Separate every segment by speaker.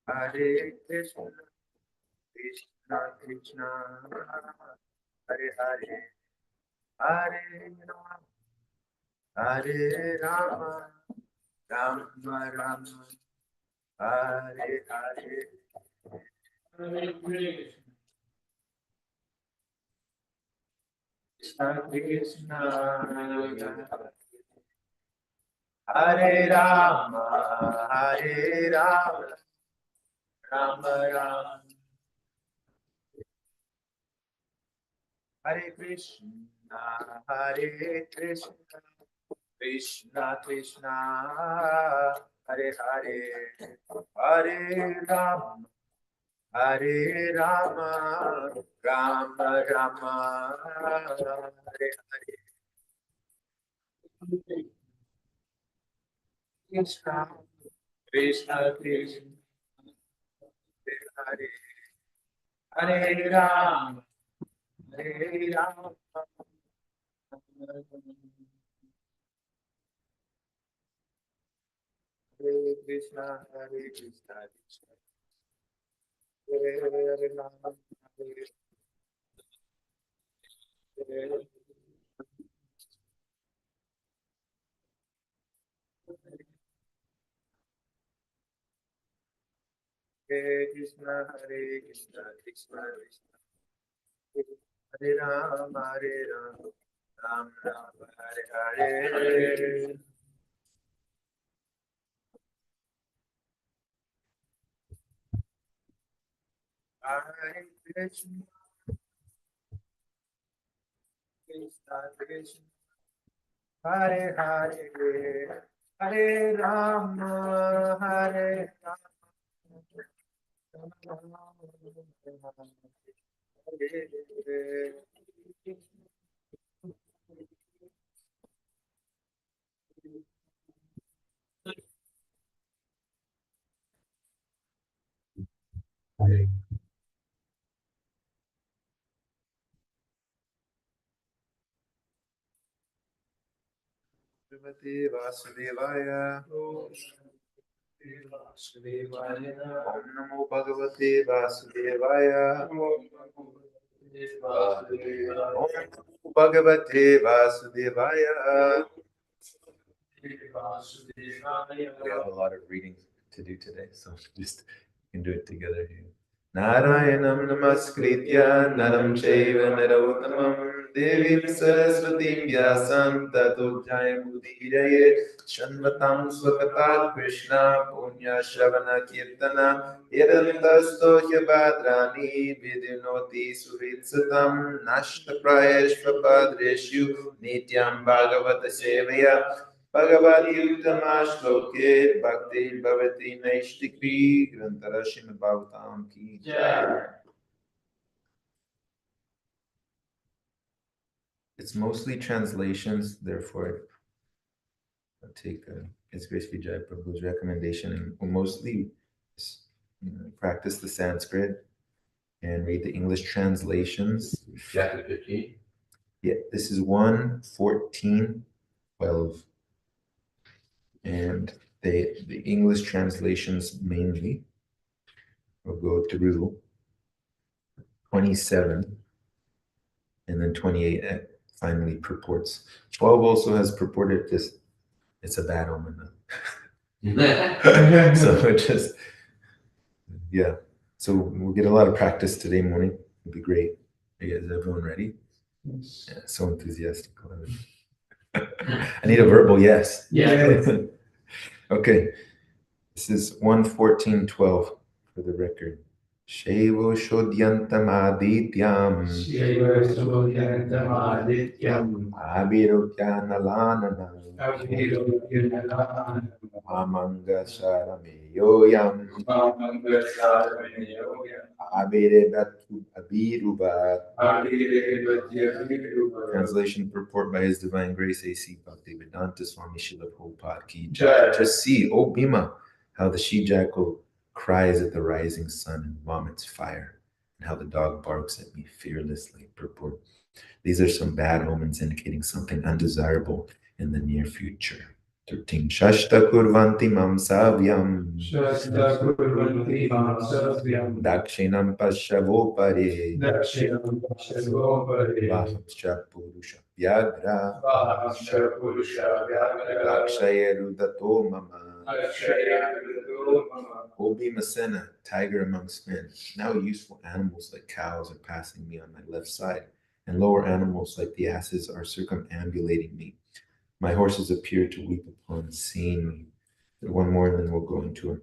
Speaker 1: Hare Krishna, Krishna Krishna, Hare Hare, Hare Rama, Hare Rama, Rama Rama, Hare Hare. Hare Krishna, Krishna, Hare Rama, Hare Rama, Rama Rama, Hare Krishna, Hare Krishna, Krishna Krishna, Hare Hare, Hare Rama, Hare Rama, Rama Rama, Hare Hare. Krishna, Krishna Krishna, Hare Hare, Hare Rama, Hare Rama, Hare Krishna, Hare Krishna, Hare Hare Rama, Hare Krishna, Hare Krishna, Krishna Krishna, Hare Rama, Hare Rama, Ram Ram, Hare Hare. Hare Krishna, Krishna Krishna, Hare Hare, Hare Rama, Hare Rama, Hare Bhagavate Vasudevaya. Om Namo Bhagavate Vasudevaya. Om Namo Bhagavate Vasudevaya. We have a lot of reading to do today, so just you can do it together here. Narayanam namaskritya naram chaiva narottamam devim saraswatim vyasam tato jayamudiraye shanvatam swakatat Krishna punya shravana kirtana yadantasto hyabadrani vidinoti suritsatam nashta prayeshva padreshu nityam bhagavata sevaya Bhagavati Uttama Shloke Bhakti Bhavati Naishtikri Grantara Srimad Bhagavatam Ki Jai. It's mostly translations, therefore I'll take His Grace Vijay Prabhu's recommendation and we'll mostly practice the Sanskrit and read the English translations.
Speaker 2: Chapter 15?
Speaker 1: Yeah, this is 1:14:12. And the English translations mainly will go through 27 and then 28 finally purports. 12 also has purported this. It's a bad omen. So it just, yeah. So we'll get a lot of practice today morning. It'll be great. Is everyone ready?
Speaker 2: Yes.
Speaker 1: Yeah, so enthusiastic. I need a verbal yes.
Speaker 2: Yeah.
Speaker 1: Okay. This is 1:14:12 for the record. Shaivo Shodyantam Adityam Abhirukyanalananam Amanga Sharameyoyam Abiruba. Translation purport by His Divine Grace A.C. Bhaktivedanta Swami Srila Prabhupada Ki Jai. Just see, O Bhima, how the she-jackal cries at the rising sun and vomits fire, and how the dog barks at me fearlessly. Purport. These are some bad omens indicating something undesirable in the near future. 13. Shashta kurvanti mam savyam dakshinam pashyavo pare vahapscha purusha vyagra lakshaya rudato mama. O Bhimasena, tiger amongst men. Now useful animals like cows are passing me on my left side, and lower animals like the asses are circumambulating me. My horses appear to weep upon seeing me. One more, and then we'll go into a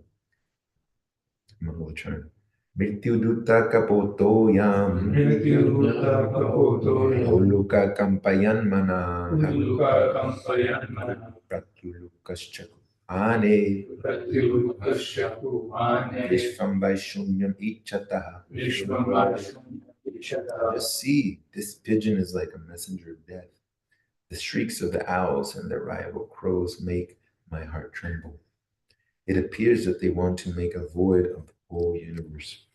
Speaker 1: Mangala Mrityuduta kapoto yam Holuka kampayan mana Pratyulukaschaku ane Vishvam Vaishunyam Ichataha. Just see, this pigeon is like a messenger of death. The shrieks of the owls and the rival crows make my heart tremble. It appears that they want to make a void of the whole universe.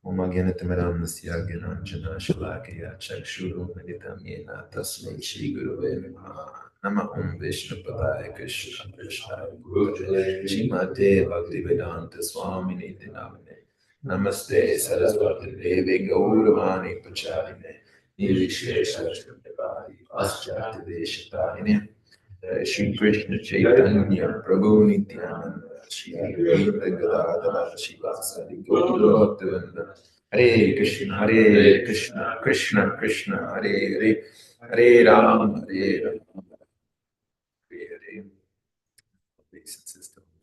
Speaker 1: Om Agyanatimaram Nasya Gyananjana Shalakaya Chakshuru Meditam Yena Tasmai Shri Gurave Namaha. Nama Om Vishnu Padaya Krishna Krishna Gurujale Shrimate Bhaktivedanta Swami Niti Namine. Namaste Saraswati Devi Gauravani Pacharine Nirvishesha Shrimati Paschati Deshitarine. Shri Krishna Chaitanya Prabhu Nityananda Shri Advaita Gadadhara Shivasari Gaura Bhaktivinoda. Hare Krishna Krishna Krishna Hare Hare Hare Ram Hare Ram Hare Hare.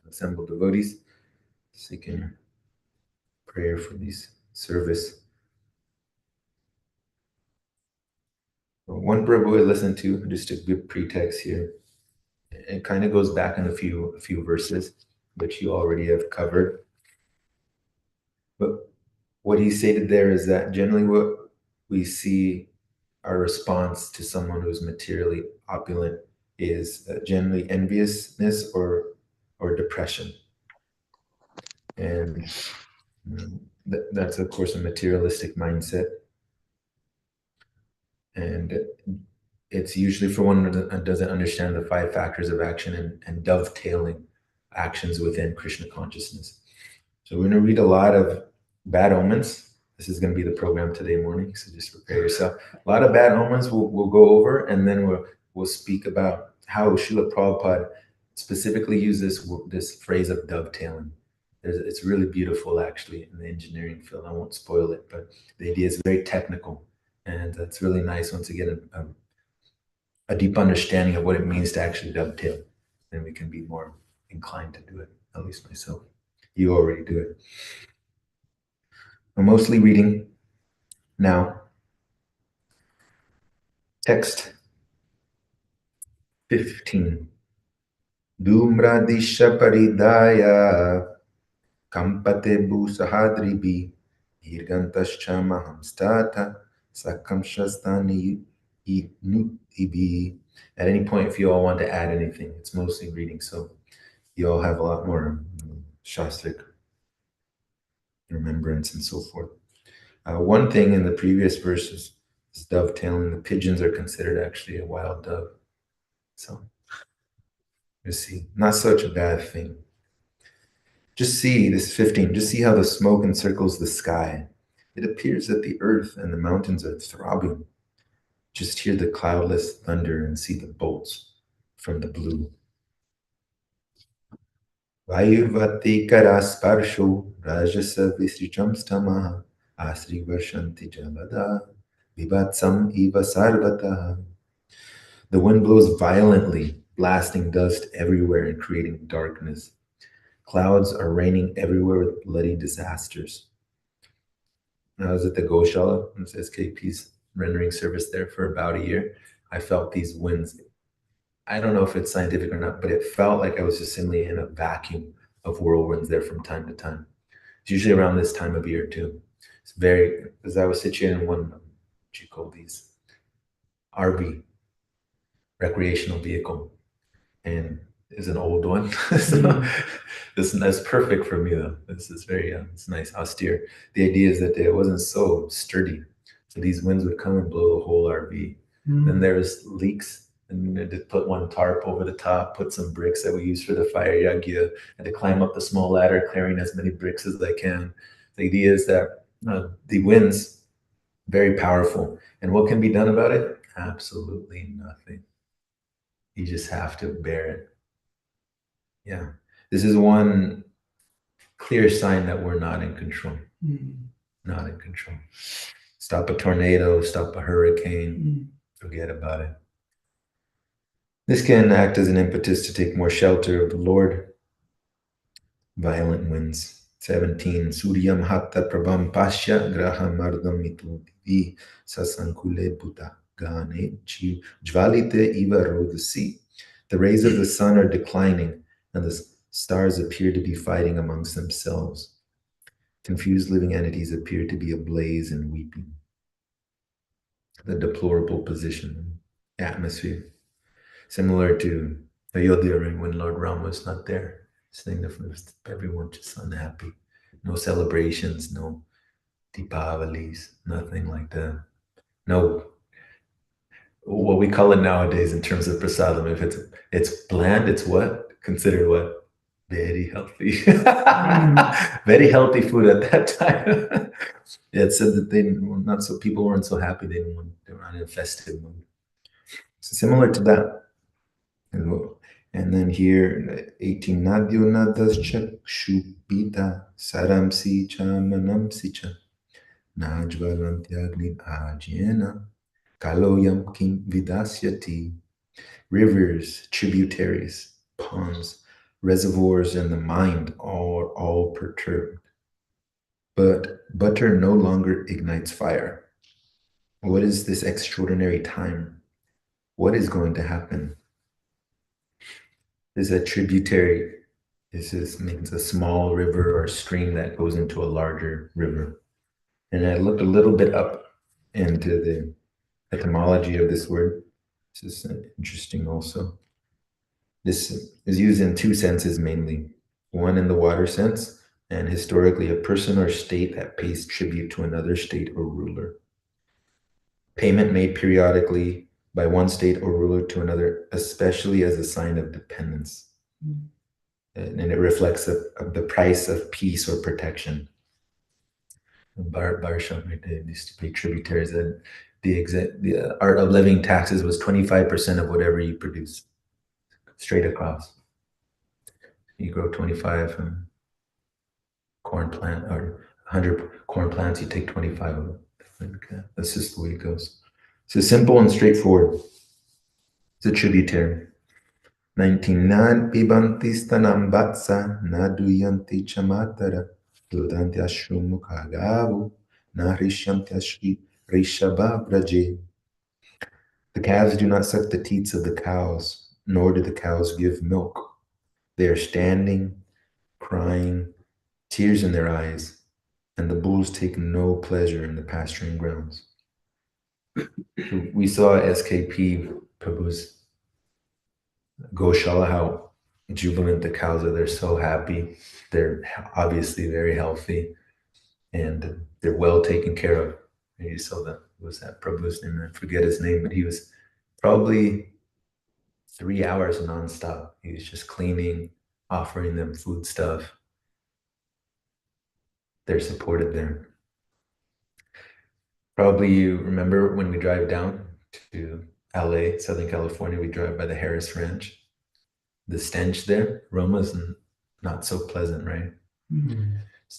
Speaker 1: Assembled devotees seeking prayer for these service. One Prabhu I listened to, just a good pretext here. It kind of goes back in a few verses, which you already have covered. But what he stated there is that generally what we see our response to someone who's materially opulent is generally enviousness or depression. And that's, of course, a materialistic mindset. And it's usually for one that doesn't understand the 5 factors of action and dovetailing actions within Krishna consciousness. So we're going to read a lot of bad omens. This is going to be the program today morning, so just prepare yourself. A lot of bad omens we'll go over, and then we'll speak about how Srila Prabhupada specifically used this phrase of dovetailing. It's really beautiful, actually, in the engineering field. I won't spoil it, but the idea is very technical, and it's really nice once you get a deep understanding of what it means to actually dovetail. Then we can be more inclined to do it, at least myself. You already do it. I'm mostly reading now text 15. Dhumradisha paridaya kampate bhusahadribi irgantascha mahamstata sakamshastani ibi. At any point, if you all want to add anything, it's mostly reading, so you all have a lot more shastric remembrance and so forth. One thing in the previous verses is dovetailing. The pigeons are considered actually a wild dove. So you see, not such a bad thing. Just see this 15, just see how the smoke encircles the sky. It appears that the earth and the mountains are throbbing. Just hear the cloudless thunder and see the bolts from the blue. Vayurvati karasparsho rajasa visricham stamaha asri varshanti jalada vivatsam eva sarvataha. The wind blows violently, blasting dust everywhere and creating darkness. Clouds are raining everywhere with bloody disasters. I was at the Goshala, it's SKP's rendering service there for about a year. I felt these winds I don't know if it's scientific or not, but it felt like I was just simply in a vacuum of whirlwinds there from time to time. It's usually around this time of year too. It's very, because I was situated in one, what you call these, RV, recreational vehicle, and is an old one. So that's perfect for me though. This is very, it's nice, austere. The idea is that it wasn't so sturdy. So these winds would come and blow the whole RV. Then there's leaks, and I had put one tarp over the top, put some bricks that we use for the fire yagya, and to climb up the small ladder, clearing as many bricks as I can. The idea is that the winds, very powerful. And what can be done about it? Absolutely nothing. You just have to bear it. Yeah. This is one clear sign that we're not in control. Not in control. Stop a tornado, stop a hurricane, forget about it. This can act as an impetus to take more shelter of the Lord. Violent winds. 17. Suryam hatta prabham pasya graham ardam mitudivi sasankule buddha gane jvalite iva rodasi. The rays of the sun are declining, and the stars appear to be fighting amongst themselves. Confused living entities appear to be ablaze and weeping. The deplorable position, atmosphere, similar to Ayodhya when Lord Ram was not there. Saying that everyone just unhappy. No celebrations, no Deepavalis, nothing like that. No, what we call it nowadays in terms of prasadam, if it's bland, it's what? Considered what? Very healthy. Very healthy food at that time. Yeah, it said that people weren't so happy, they were not in a festive mood. So similar to that. And then here, 18, Nadyo nadascha shupita saramsi cha manamsi cha najvalantyagni ajena kaloyam kim vidasyati. Rivers, tributaries, ponds, reservoirs, and the mind are all perturbed. But butter no longer ignites fire. What is this extraordinary time? What is going to happen? Is a tributary. This means a small river or stream that goes into a larger river. And I looked a little bit up into the etymology of this word. This is interesting also. This is used in two senses mainly. One in the water sense, and historically a person or state that pays tribute to another state or ruler. Payment made periodically by one state or ruler to another, especially as a sign of dependence. And it reflects the price of peace or protection. Barsha, right, they used to pay tributaries, and the art of living taxes was 25% of whatever you produce, straight across. You grow 25 corn plant or 100 corn plants, you take 25 of them. That's just the way it goes. So simple and straightforward. It's a tributary. 19. Nan pibanti stanam vatsa naduyanti chamatara dudanti ashumukagavu narishanti ashri rishabha braje. The calves do not suck the teats of the cows, nor do the cows give milk. They are standing, crying, tears in their eyes, and the bulls take no pleasure in the pasturing grounds. We saw SKP Prabhu's Goshala, how jubilant the cows are. They're so happy. They're obviously very healthy, and they're well taken care of. And you saw that, was that Prabhu's name? I forget his name, but he was probably 3 hours nonstop. He was just cleaning, offering them food stuff. They're supported there. Probably you remember when we drive down to LA, Southern California, we drive by the Harris Ranch. The stench there, aroma's not so pleasant, right?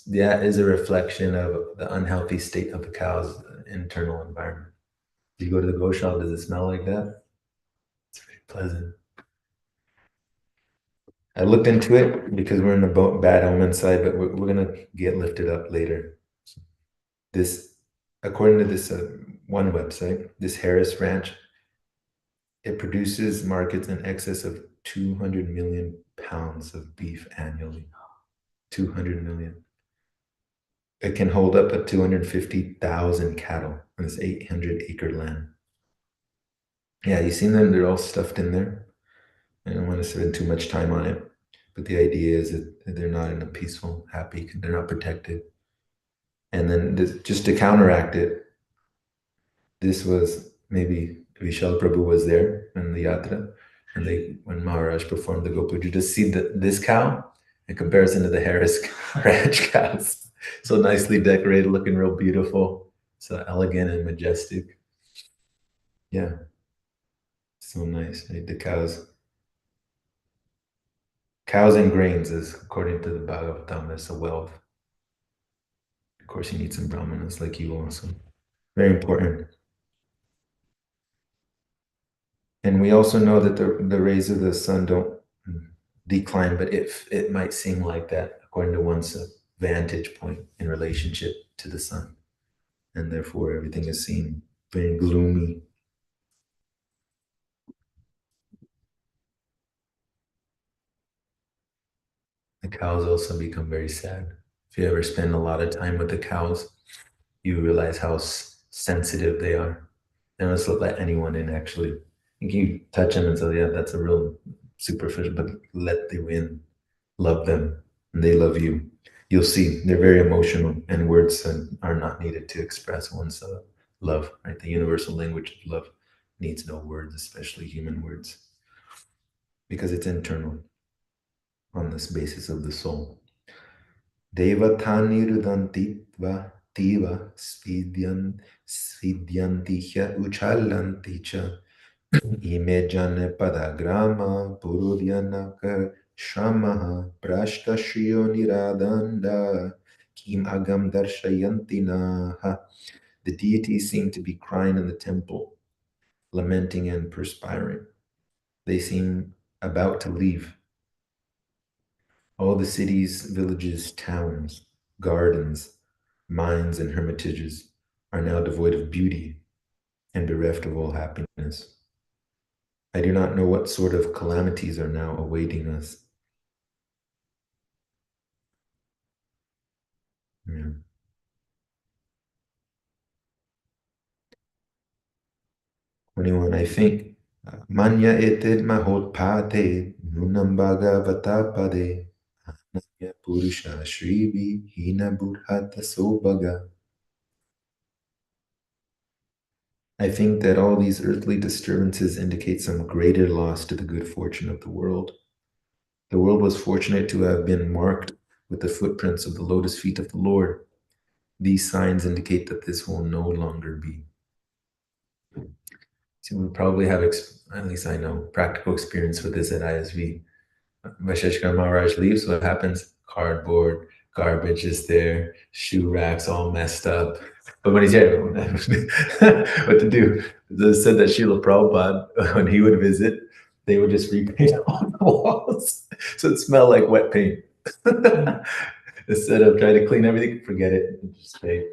Speaker 1: That is a reflection of the unhealthy state of the cow's internal environment. Do you go to the Goshala, does it smell like that? It's very pleasant. I looked into it because we're in the bad omen side, but we're going to get lifted up later. This, according to this one website, this Harris Ranch, It produces markets in excess of 200 million pounds of beef annually. 200 million. It can hold up to 250,000 cattle on this 800-acre land. Yeah, you seen them? They're all stuffed in there. I don't want to spend too much time on it, but the idea is that they're not in a peaceful, happy, they're not protected. And then just to counteract it, this was maybe Vishal Prabhu was there in the yatra, and when Maharaj performed the Gopuja, just see this cow in comparison to the Harris ranch cows. So nicely decorated, looking real beautiful, so elegant and majestic. Yeah, so nice. Right? The cows and grains is according to the Bhagavatam, is a wealth. Of course, you need some brahmanas like you also. Very important. And we also know that the rays of the sun don't decline, but it might seem like that according to one's vantage point in relationship to the sun. And therefore, everything is seen very gloomy. The cows also become very sad. If you ever spend a lot of time with the cows, you realize how sensitive they are. They don't just let anyone in, actually. You touch them and say, yeah, that's a real superficial, but let them in, love them, and they love you. You'll see they're very emotional, and words are not needed to express one's love, right? The universal language of love needs no words, especially human words, because it's internal on this basis of the soul. Devatanirudantitva tiva svidyanticha uchallanticha imejane padagrama purudyanaka shamaha prashtashriyo niradanda kim agam darshayantinaha. The deities seem to be crying in the temple, lamenting and perspiring. They seem about to leave. All the cities, villages, towns, gardens, mines, and hermitages are now devoid of beauty and bereft of all happiness. I do not know what sort of calamities are now awaiting us. Yeah. 21, I think. Manya eted mahot pate nunam bhagavata pade ananya purusha shrivi hina burhata sobaga. I think that all these earthly disturbances indicate some greater loss to the good fortune of the world. The world was fortunate to have been marked with the footprints of the lotus feet of the Lord. These signs indicate that this will no longer be. So we probably have, at least I know, practical experience with this at ISV. Vasheshkar Maharaj leaves, what happens? Cardboard, garbage is there, shoe racks all messed up. But when he's here, what to do? They said that Srila Prabhupada, when he would visit, they would just repaint all the walls. So it smelled like wet paint. Instead of trying to clean everything, forget it, just stay.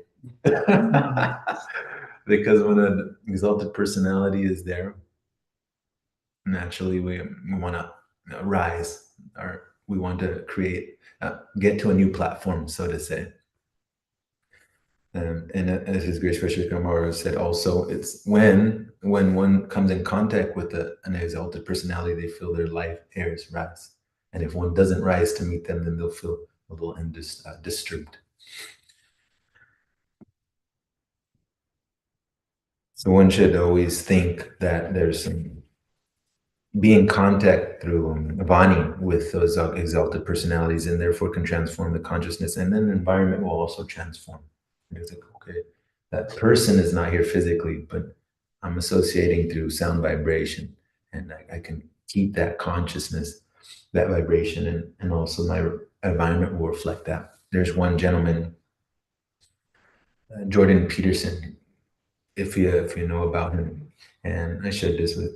Speaker 1: Because when an exalted personality is there, naturally we want to rise, or we want to create, get to a new platform, so to say. And as His Grace Vishnu Maharaj said, also it's when one comes in contact with an exalted personality, they feel their life airs rise, and if one doesn't rise to meet them, then they'll feel a little disturbed. So one should always think that there's some be in contact through Vani with those exalted personalities, and therefore can transform the consciousness, and then the environment will also transform. It's like, okay, that person is not here physically, but I'm associating through sound vibration, and I can keep that consciousness, that vibration, and also my environment will reflect that. There's one gentleman, Jordan Peterson, if you know about him, and I shared this with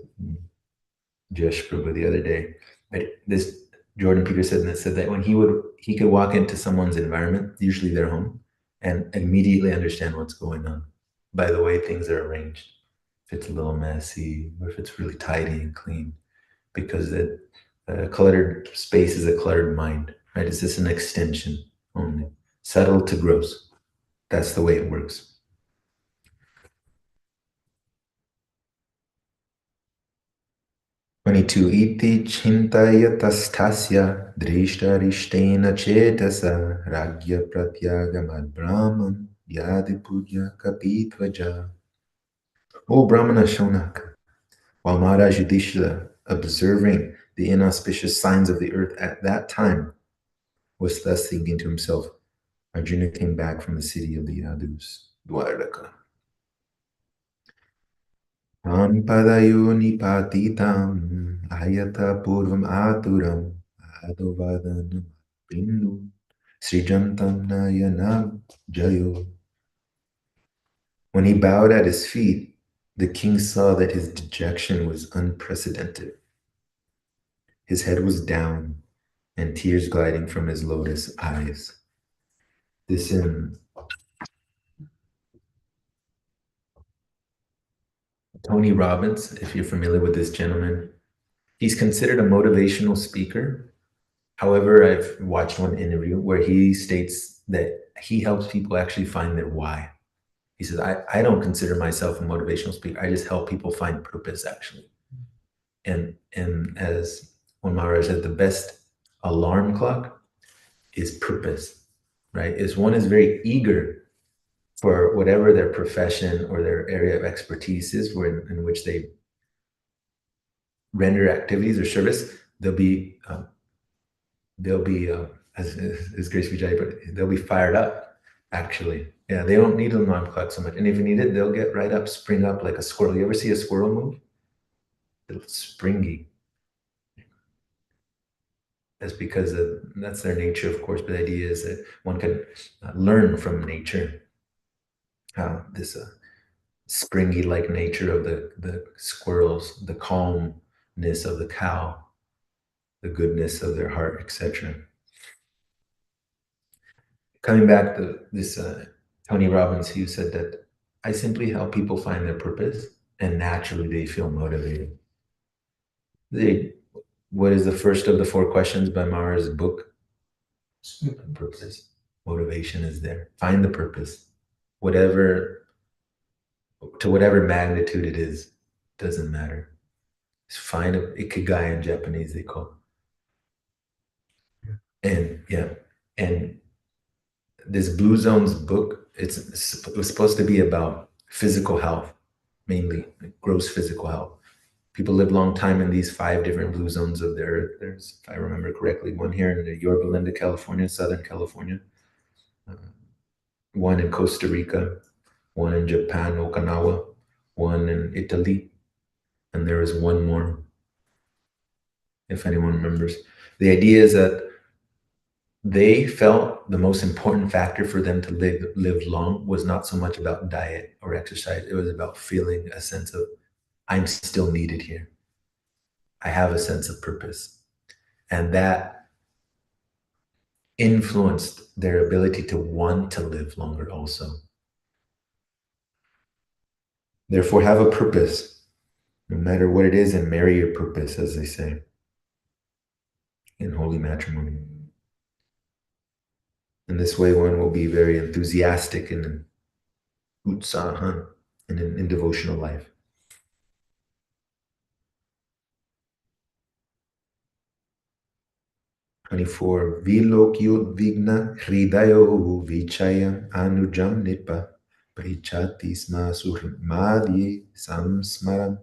Speaker 1: Josh Prabhu the other day. But this Jordan Peterson said that when he could walk into someone's environment, usually their home, and immediately understand what's going on by the way things are arranged. if it's a little messy, or if it's really tidy and clean, because a cluttered space is a cluttered mind, right? It's just an extension only, subtle to gross. That's the way it works. 22. Iti chintayatastasya drishtarishtena chetasa ragya pratyagamad brahman yadi puja kapitvaja. O Brahmana Shonaka, while Maharaj Yudhishthira, observing the inauspicious signs of the earth at that time, was thus thinking to himself, Arjuna came back from the city of the Yadus, Dwaraka. Padayo nipatitam ayata purvam aturam adovadanam bindu srijantam nayanam jayo. When he bowed at his feet, the king saw that his dejection was unprecedented. His head was down and tears gliding from his lotus eyes. This in Tony Robbins, if you're familiar with this gentleman, he's considered a motivational speaker. However, I've watched one interview where he states that he helps people actually find their why. He says, I don't consider myself a motivational speaker. I just help people find purpose, actually. And as when Maharaj said, the best alarm clock is purpose, right? Is one is very eager for whatever their profession or their area of expertise is, in which they render activities or service. They'll be as Grace Vijay, but they'll be fired up. Actually, yeah, they don't need an alarm clock so much, and if you need it, they'll get right up, spring up like a squirrel. You ever see a squirrel move? They're springy. That's because that's their nature, of course. But the idea is that one can learn from nature how this springy-like nature of the squirrels, the calmness of the cow, the goodness of their heart, etc. Coming back to this Tony Robbins, who said that I simply help people find their purpose, and naturally they feel motivated. What is the first of the 4 questions by Mara's book? Purpose. Motivation is there. Find the purpose. To whatever magnitude it is, doesn't matter. Just find a ikigai in Japanese, they call it. And this Blue Zones book, it was supposed to be about physical health, mainly gross physical health. People live long time in these 5 different blue zones of the earth. There's, if I remember correctly, one here in Yorba Linda, California, Southern California, one in Costa Rica, one in Japan, Okinawa, one in Italy, and there is one more, if anyone remembers. The idea is that they felt the most important factor for them to live long was not so much about diet or exercise. It was about feeling a sense of, I'm still needed here. I have a sense of purpose. And that influenced their ability to want to live longer also. Therefore, have a purpose, no matter what it is, and marry your purpose, as they say in holy matrimony. In this way, one will be very enthusiastic and utsahan in devotional life. 24. Vilokyudvigna hridayo vichayam anujam nipa prichati sma suhrimadye samsmaram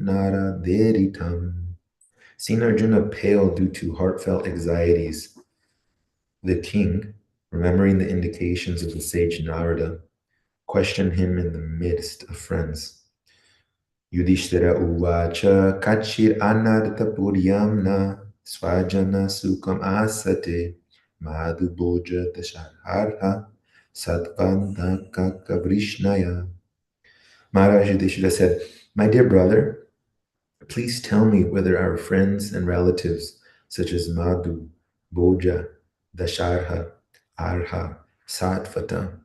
Speaker 1: nara deritam. Seeing Arjuna pale due to heartfelt anxieties, the king, remembering the indications of the sage Narada, questioned him in the midst of friends. Yudhishthira uvacha kachir anartha puryamna swajana sukam asate madhu boja dasharha satvandaka kavrishnaya. Maharaj Yudhishthira said, my dear brother, please tell me whether our friends and relatives such as Madhu, Boja, Dasharha, Arha, Satvata,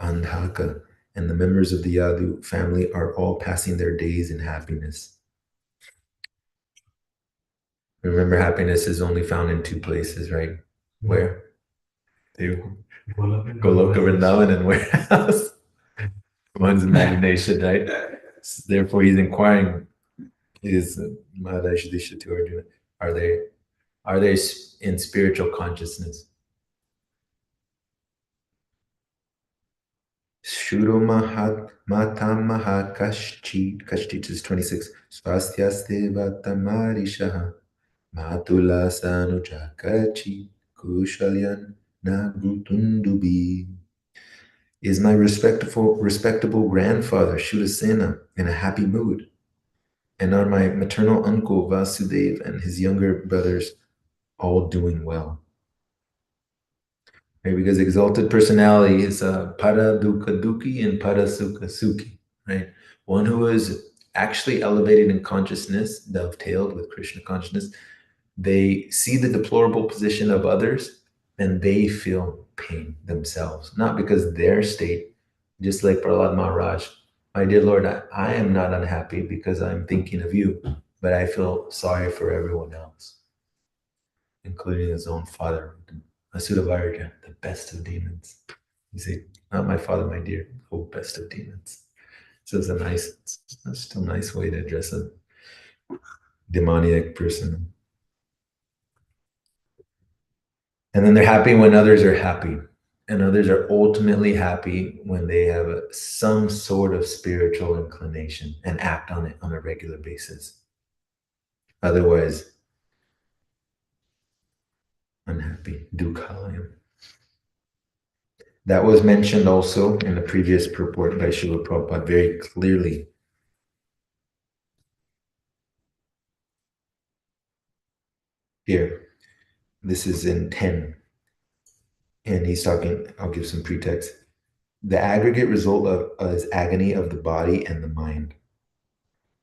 Speaker 1: Andhaka, and the members of the Yadu family are all passing their days in happiness. Remember, happiness is only found in two places, right? Where? Goloka Vrindavan and where else? One's imagination, right? Therefore, he's inquiring, is Mahadash Disha to Arjuna, are they in spiritual consciousness? Shuru Matamaha Kashti is 26. Swastyaste Vatamarishaha Matula Sanujakachi Kushalyan Nagutundubi. Is my respectable grandfather Shudasena in a happy mood? And are my maternal uncle Vasudev and his younger brothers all doing well? Right? Because exalted personality is para dukkha dukhi and para sukha sukhi, right? One who is actually elevated in consciousness, dovetailed with Krishna consciousness, they see the deplorable position of others and they feel pain themselves, not because their state, just like Prahlad Maharaj, my dear Lord, I am not unhappy because I'm thinking of you, but I feel sorry for everyone else, including his own father, Asuravarja, the best of demons. You say, not my father, my dear, oh, best of demons. So it's still a nice way to address a demoniac person. And then they're happy when others are happy. And others are ultimately happy when they have some sort of spiritual inclination and act on it on a regular basis. Otherwise, unhappy, dukhalayam. That was mentioned also in the previous purport by Srila Prabhupada very clearly. Here, this is in 10. And he's talking, I'll give some pretext. The aggregate result of is agony of the body and the mind.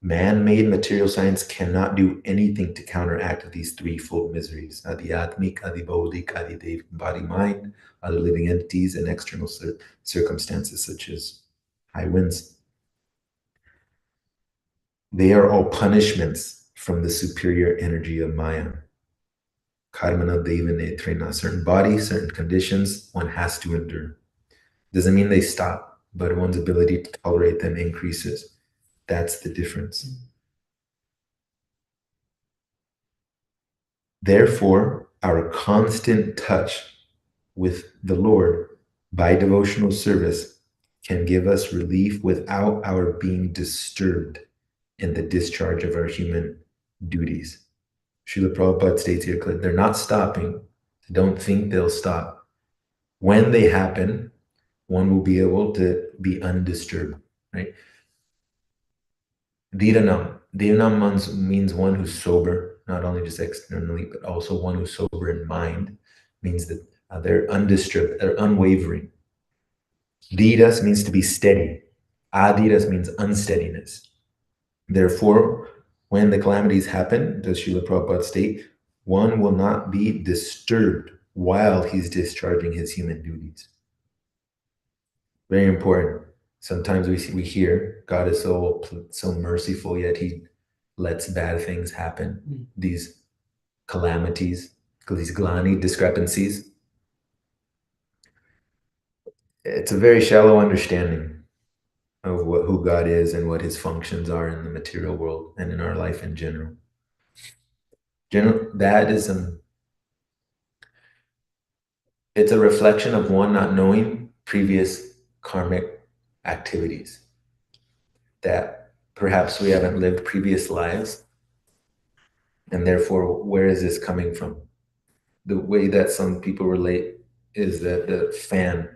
Speaker 1: Man-made material science cannot do anything to counteract these threefold miseries: adhyatmic, adibaudik, adidev, body-mind, other living entities, and external circumstances such as high winds. They are all punishments from the superior energy of Maya. Karmana deva netrena, certain body, certain conditions one has to endure. Doesn't mean they stop, but one's ability to tolerate them increases. That's the difference. Therefore, our constant touch with the Lord by devotional service can give us relief without our being disturbed in the discharge of our human duties. Srila Prabhupada states here clearly, they're not stopping. Don't think they'll stop. When they happen, one will be able to be undisturbed, right? Dhiranam. Dhiranam means one who's sober, not only just externally, but also one who's sober in mind. Means that they're undisturbed, they're unwavering. Dhiras means to be steady. Adiras means unsteadiness. Therefore, when the calamities happen, does Srila Prabhupada state, one will not be disturbed while he's discharging his human duties. Very important. Sometimes we hear God is so merciful, yet he lets bad things happen. These calamities, these glani discrepancies. It's a very shallow understanding of who God is and what his functions are in the material world and in our life in general. That is it's a reflection of one not knowing previous karmic activities, that perhaps we haven't lived previous lives, and therefore, where is this coming from? The way that some people relate is that the fan,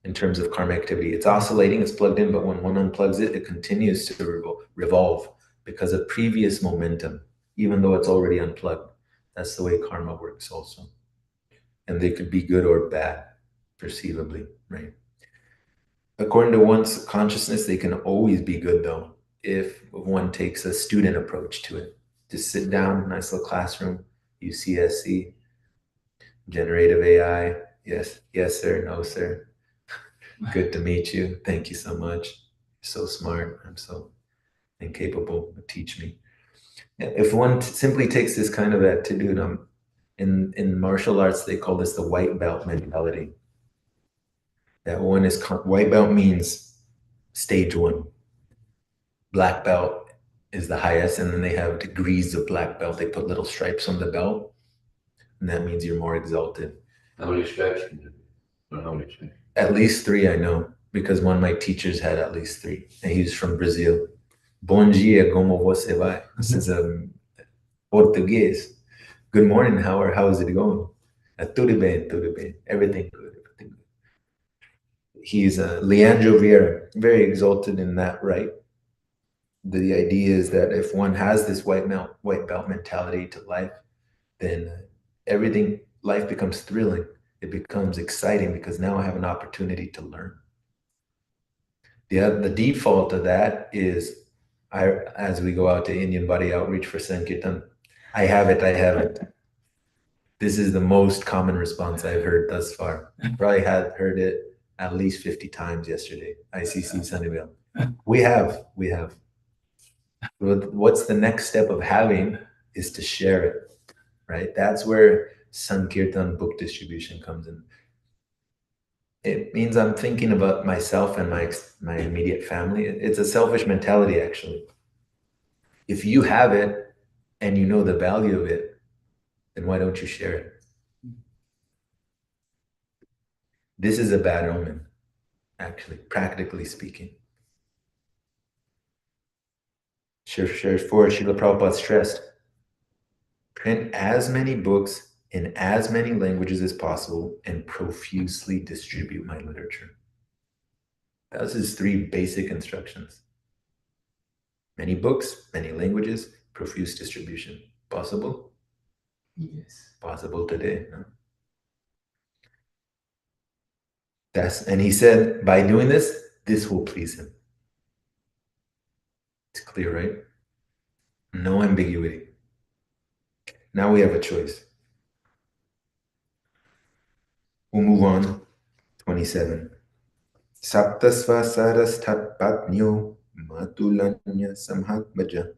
Speaker 1: in terms of karmic activity, it's oscillating, it's plugged in, but when one unplugs it, it continues to revolve because of previous momentum, even though it's already unplugged. That's the way karma works also. And they could be good or bad, perceivably, right? According to one's consciousness, they can always be good, though, if one takes a student approach to it. Just sit down, nice little classroom, UCSC, generative AI, yes, yes, sir, no, sir. Good to meet you. Thank you so much. You're so smart. I'm so incapable. Teach me. If one simply takes this kind of attitude, in martial arts, they call this the white belt mentality. That one is white belt means stage one. Black belt is the highest, and then they have degrees of black belt. They put little stripes on the belt, and that means you're more exalted.
Speaker 2: How many stripes can you do? Or how many stripes?
Speaker 1: At least three, I know, because one of my teachers had at least three, and he's from Brazil. Bom dia, como você vai? This is Portuguese. Good morning, how is it going? Tudo bem, tudo bem. Everything good, everything good. He's Leandro Vieira, very exalted in that right. The idea is that if one has this white belt mentality to life, then everything, life becomes thrilling. It becomes exciting because now I have an opportunity to learn. The default of that is, as we go out to Indian body outreach for Sankirtan, I have it. This is the most common response I've heard thus far. Probably had heard it at least 50 times yesterday. ICC Sunnyvale. We have. What's the next step of having is to share it, right? That's where Sankirtan book distribution comes in. It means I'm thinking about myself and my immediate family. It's a selfish mentality, actually. If you have it and you know the value of it, then why don't you share it? This is a bad omen, actually, practically speaking. Therefore, Srila Prabhupada stressed, print as many books in as many languages as possible and profusely distribute my literature. That was his three basic instructions. Many books, many languages, profuse distribution. Possible?
Speaker 3: Yes.
Speaker 1: Possible today. No? And he said, by doing this, this will please him. It's clear, right? No ambiguity. Now we have a choice. We'll move on. 27. Saptasvasaras tatpatnyo matulanya samhatmaja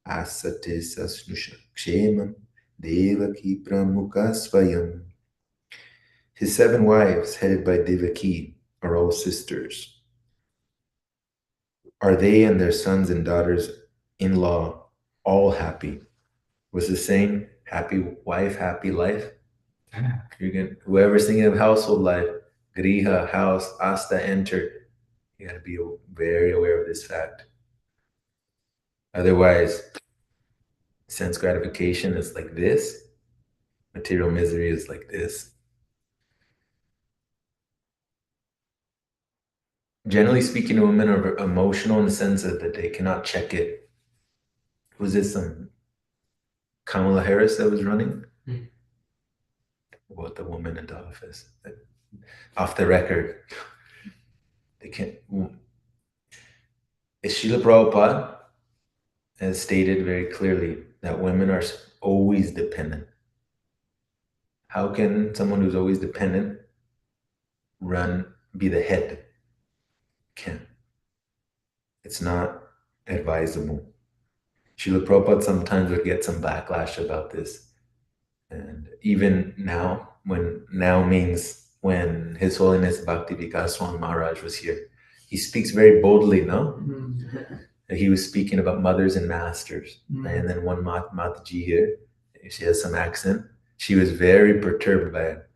Speaker 1: asate sasnusha kshemam devaki pramuka swayam. His 7 wives, headed by Devaki, are all sisters. Are they and their sons and daughters-in-law all happy? Was the saying, happy wife, happy life? Whoever's thinking of household life, griha, house, asta, enter, you got to be very aware of this fact. Otherwise, sense gratification is like this. Material misery is like this. Generally speaking, women are emotional in the sense that they cannot check it. Was this Kamala Harris that was running? What the woman in the office? Off the record. They can't. Srila Prabhupada has stated very clearly that women are always dependent. How can someone who's always dependent be the head? Can't. It's not advisable. Srila Prabhupada sometimes would get some backlash about this. And even now, when now means when His Holiness Bhakti Vikas Swami Maharaj was here, he speaks very boldly, no? He was speaking about mothers and masters. And then one Mataji here, she has some accent. She was very perturbed by it.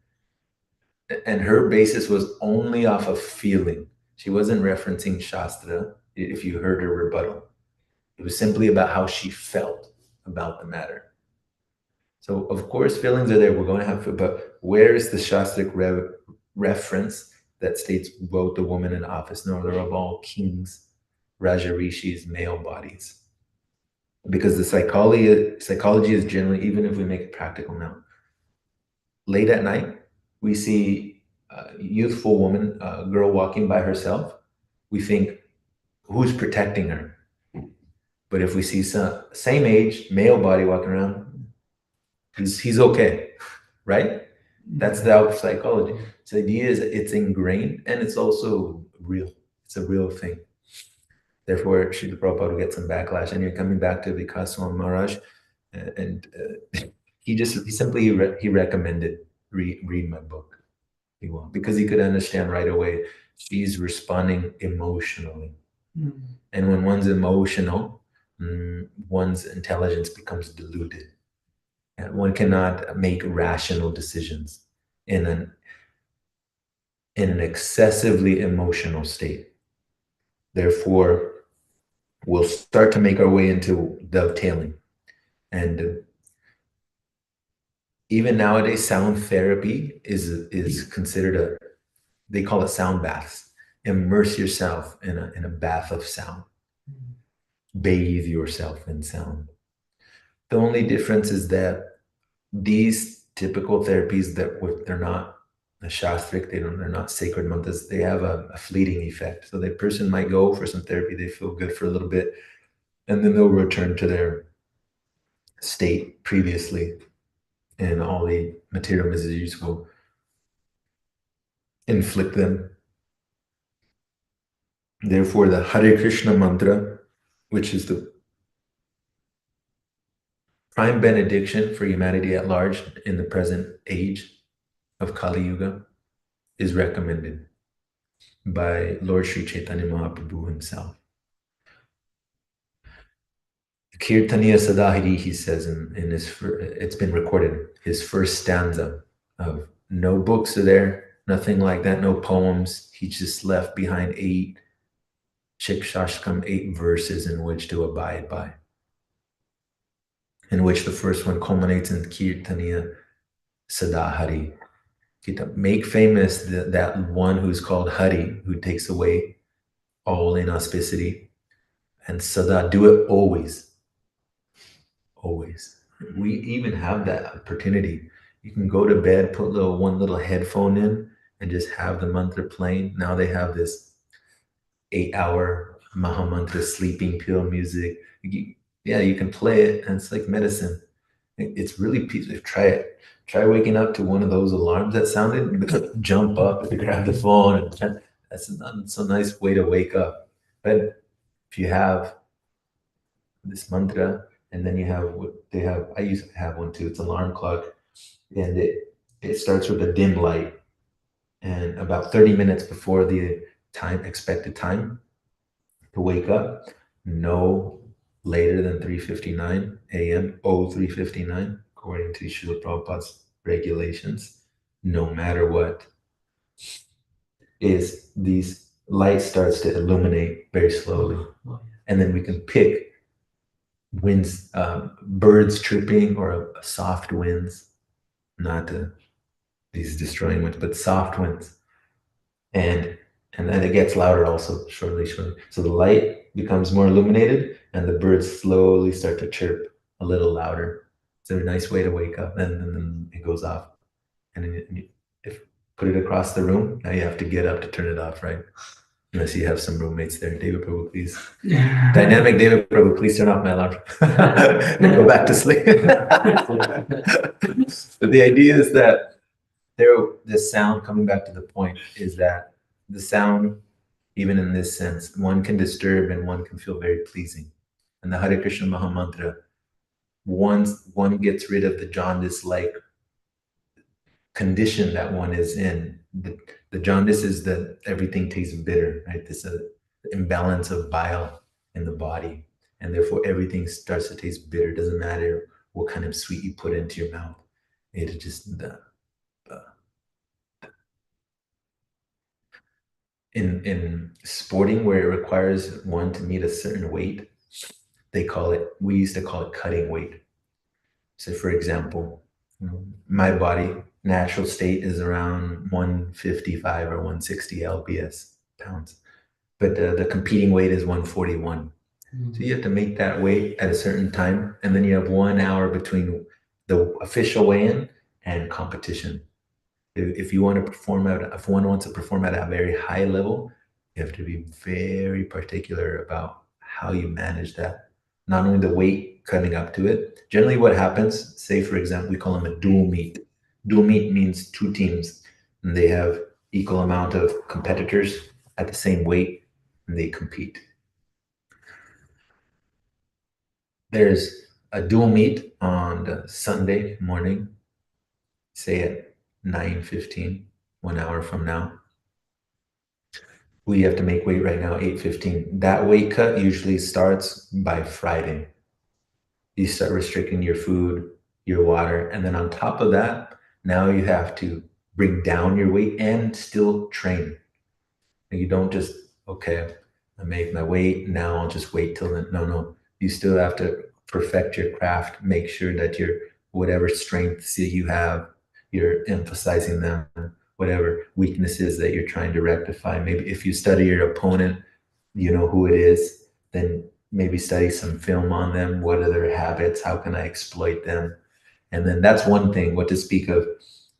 Speaker 1: And her basis was only off of feeling. She wasn't referencing Shastra, if you heard her rebuttal. It was simply about how she felt about the matter. So, of course, feelings are there. We're going to have, but where is the Shastric reference that states both the woman in office, nor they're of all kings, Raja Rishis, male bodies? Because the psychology is generally, even if we make it practical now, late at night, we see a youthful woman, a girl walking by herself. We think, who's protecting her? But if we see some same age, male body walking around, he's okay, right? That's the out of psychology. So the idea is it's ingrained and it's also real. It's a real thing. Therefore, Srila Prabhupada will get some backlash. And you're coming back to Vikas Swami Maharaj, and he simply he recommended read my book. He won't, because he could understand right away she's responding emotionally. And when one's emotional, one's intelligence becomes diluted. And one cannot make rational decisions in an excessively emotional state. Therefore, we'll start to make our way into dovetailing. And even nowadays, sound therapy is considered they call it sound baths. Immerse yourself in a bath of sound. Bathe yourself in sound. The only difference is that these typical therapies they're not shastric, they're not sacred mantras, they have a fleeting effect. So the person might go for some therapy, they feel good for a little bit, and then they'll return to their state previously, and all the material miseries will inflict them. Therefore, the Hare Krishna mantra, which is the prime benediction for humanity at large in the present age of Kali Yuga, is recommended by Lord Sri Chaitanya Mahaprabhu himself. Kirtaniya Sadahiri, he says in his, it's been recorded, his first stanza of no books are there, nothing like that, no poems. He just left behind 8 Shikshashkam, 8 verses in which to abide by, in which the first one culminates in Kirtaniya Sadahari. Make famous that one who's called Hari, who takes away all inauspicity, and Sada, do it always. Always. We even have that opportunity. You can go to bed, put one little headphone in, and just have the mantra playing. Now they have this 8-hour Mahamantra sleeping pill music. Yeah, you can play it, and it's like medicine. It's really peaceful. Try it. Try waking up to one of those alarms that sounded. Jump up, grab the phone. That's a nice way to wake up. But if you have this mantra, and then you have what they have. I used to have one too. It's an alarm clock, and it starts with a dim light, and about 30 minutes before the expected time to wake up, no later than 3:59 a.m. 03:59, according to Srila Prabhupada's regulations, no matter what, is these light starts to illuminate very slowly, and then we can pick winds, birds chirping, or a soft winds, not these destroying winds, but soft winds, and then it gets louder also shortly. So the light becomes more illuminated, and the birds slowly start to chirp a little louder. It's a nice way to wake up. And then it goes off, and then if put it across the room, now you have to get up to turn it off, right? Unless you have some roommates there. David Prabhu, please. Dynamic David Prabhu, please turn off my alarm and go back to sleep. But the idea is that the sound, coming back to the point, is that the sound, even in this sense, one can disturb and one can feel very pleasing. And the Hare Krishna Mahamantra, once one gets rid of the jaundice-like condition that one is in, the jaundice is that everything tastes bitter, right? This imbalance of bile in the body, and therefore everything starts to taste bitter. Doesn't matter what kind of sweet you put into your mouth. It just in sporting, where it requires one to meet a certain weight, we used to call it cutting weight. So for example, my body natural state is around 155 or 160 lbs pounds, but the competing weight is 141. So you have to make that weight at a certain time, and then you have 1 hour between the official weigh-in and competition. If you want to perform if one wants to perform at a very high level, you have to be very particular about how you manage that. Not only the weight coming up to it. Generally, what happens, say for example, we call them a dual meet. Dual meet means two teams, and they have equal amount of competitors at the same weight, and they compete. There's a dual meet on the Sunday morning, say at 9:15, 1 hour from now. We have to make weight right now, 8:15. That weight cut usually starts by Friday. You start restricting your food, your water, and then on top of that, now you have to bring down your weight and still train. And you don't just, okay, I make my weight, now I'll just wait till then. No. You still have to perfect your craft, make sure that your whatever strengths that you have, you're emphasizing them, whatever weaknesses that you're trying to rectify. Maybe if you study your opponent, you know who it is, then maybe study some film on them. What are their habits? How can I exploit them? And then that's one thing. What to speak of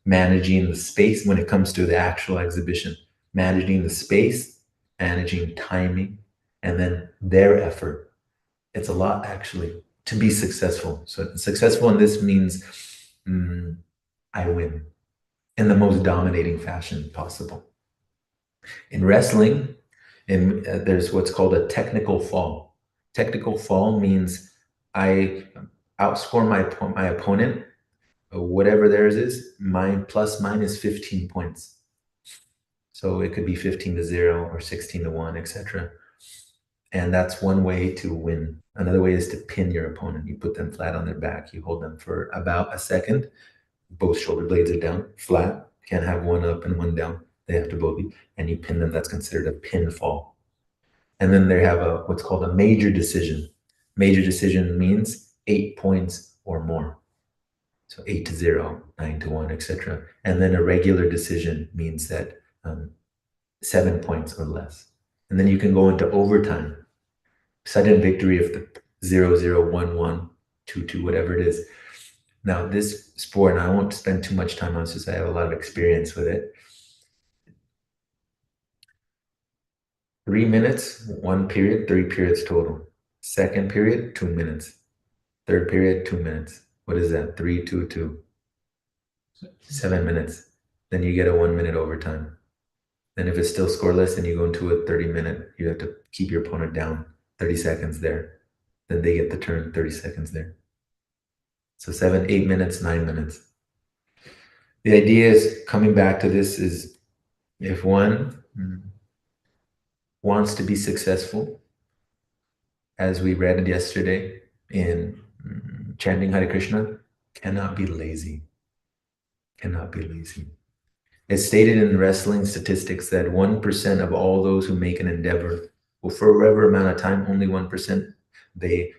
Speaker 1: managing the space when it comes to the actual exhibition, managing the space, managing timing, and then their effort. It's a lot actually to be successful. So successful in this means I win in the most dominating fashion possible. In wrestling, there's what's called a technical fall. Technical fall means I outscore my opponent, whatever theirs is, mine plus mine is 15 points. So it could be 15-0 or 16-1, etc. And that's one way to win. Another way is to pin your opponent. You put them flat on their back. You hold them for about a second. Both shoulder blades are down, flat. Can't have one up and one down. They have to both be, and you pin them. That's considered a pinfall. And then they have what's called a major decision. Major decision means 8 points or more. So 8-0, 9-1, etc. And then a regular decision means that 7 points or less. And then you can go into overtime. Sudden victory of the 0-0, 1-1, 2-2, whatever it is. Now, this sport, and I won't spend too much time on this, I have a lot of experience with it. 3 minutes, 1 period, 3 periods total. Second period, 2 minutes. Third period, 2 minutes. What is that? 3, 2, 2. 7 minutes. Then you get a 1 minute overtime. Then if it's still scoreless, then you go into a 30-minute. You have to keep your opponent down 30 seconds there. Then they get the turn, 30 seconds there. So 7, 8 minutes, 9 minutes. The idea is, coming back to this, is if one wants to be successful, as we read yesterday in chanting Hare Krishna, cannot be lazy. Cannot be lazy. It's stated in wrestling statistics that 1% of all those who make an endeavor, well, for whatever amount of time, only 1%, they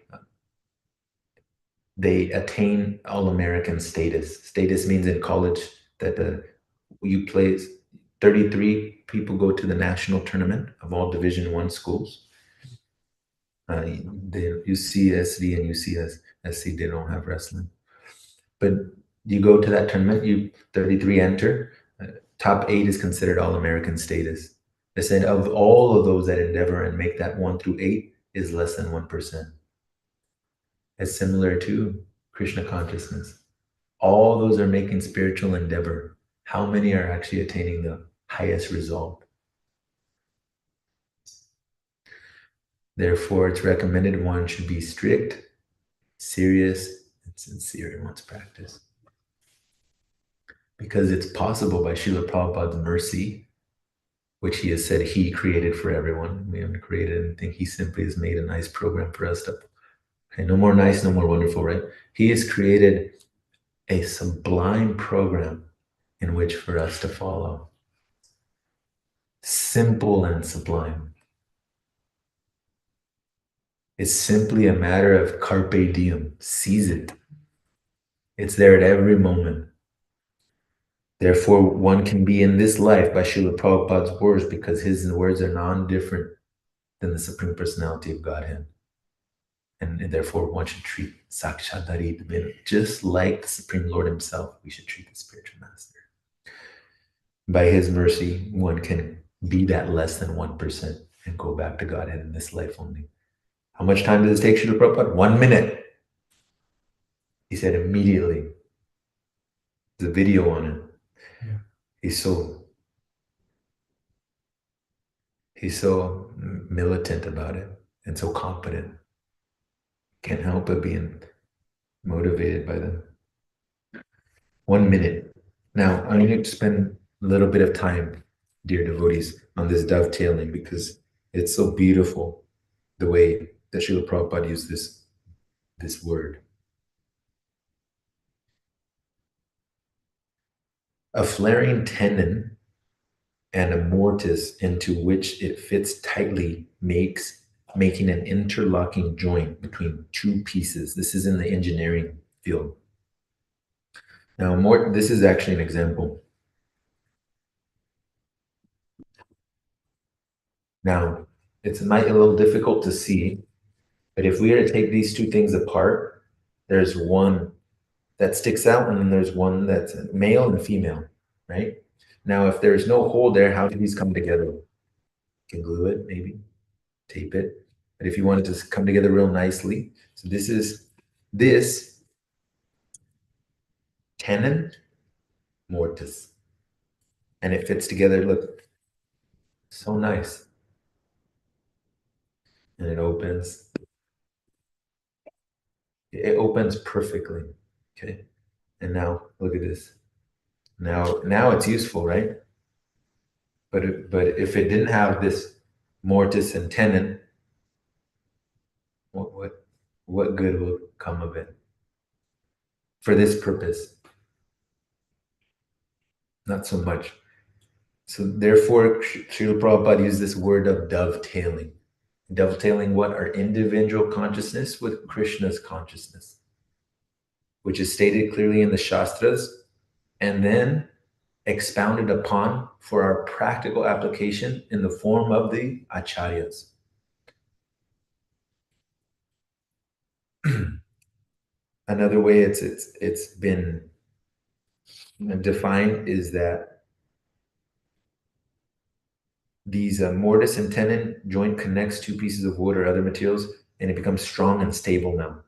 Speaker 1: attain all-American status. Status means in college that you play. 33 people go to the national tournament of all Division I schools. The UCSD and UCSC, they don't have wrestling. But you go to that tournament, 33 enter. Top 8 is considered all-American status. They said of all of those that endeavor and make that 1 through 8 is less than 1%. It's similar to Krishna consciousness. All those are making spiritual endeavor. How many are actually attaining the highest result? Therefore, it's recommended one should be strict, serious, and sincere in one's practice. Because it's possible by Srila Prabhupada's mercy, which he has said he created for everyone. We haven't created anything. He simply has made a nice program for us to, okay, no more nice, no more wonderful, right? He has created a sublime program in which for us to follow. Simple and sublime. It's simply a matter of carpe diem. Seize it. It's there at every moment. Therefore, one can be in this life by Srila Prabhupada's words, because his words are non-different than the Supreme Personality of Godhead. And therefore, one should treat Sakshat Darit just like the Supreme Lord himself. We should treat the spiritual master. By his mercy, one can be that less than 1% and go back to Godhead in this life only. How much time does it take, Srila Prabhupada? 1 minute. He said immediately. the video on it.
Speaker 3: Yeah.
Speaker 1: He's so militant about it and so confident. Can't help but being motivated by them. 1 minute. Now, I need to spend a little bit of time, dear devotees, on this dovetailing because it's so beautiful the way that Srila Prabhupada used this word. A flaring tenon and a mortise into which it fits tightly making an interlocking joint between two pieces. This is in the engineering field. Now, this is actually an example. Now, it might be a little difficult to see, but if we were to take these two things apart, there's one that sticks out and then there's one that's male and female, right? Now, if there's no hole there, how do these come together? You can glue it, maybe, tape it. But if you want it to come together real nicely, so this is this tenon mortise. And it fits together, look, so nice. And it opens. It opens perfectly, okay? And now, look at this. Now it's useful, right? But if it didn't have this mortise and tenon, what good will come of it? For this purpose, not so much. So therefore, Srila Prabhupada used this word of dovetailing. Dovetailing what? Our individual consciousness with Krishna's consciousness, which is stated clearly in the Shastras, and then expounded upon for our practical application in the form of the acharyas. Another way it's been defined is that these mortise and tenon joint connects two pieces of wood or other materials, and it becomes strong and stable now.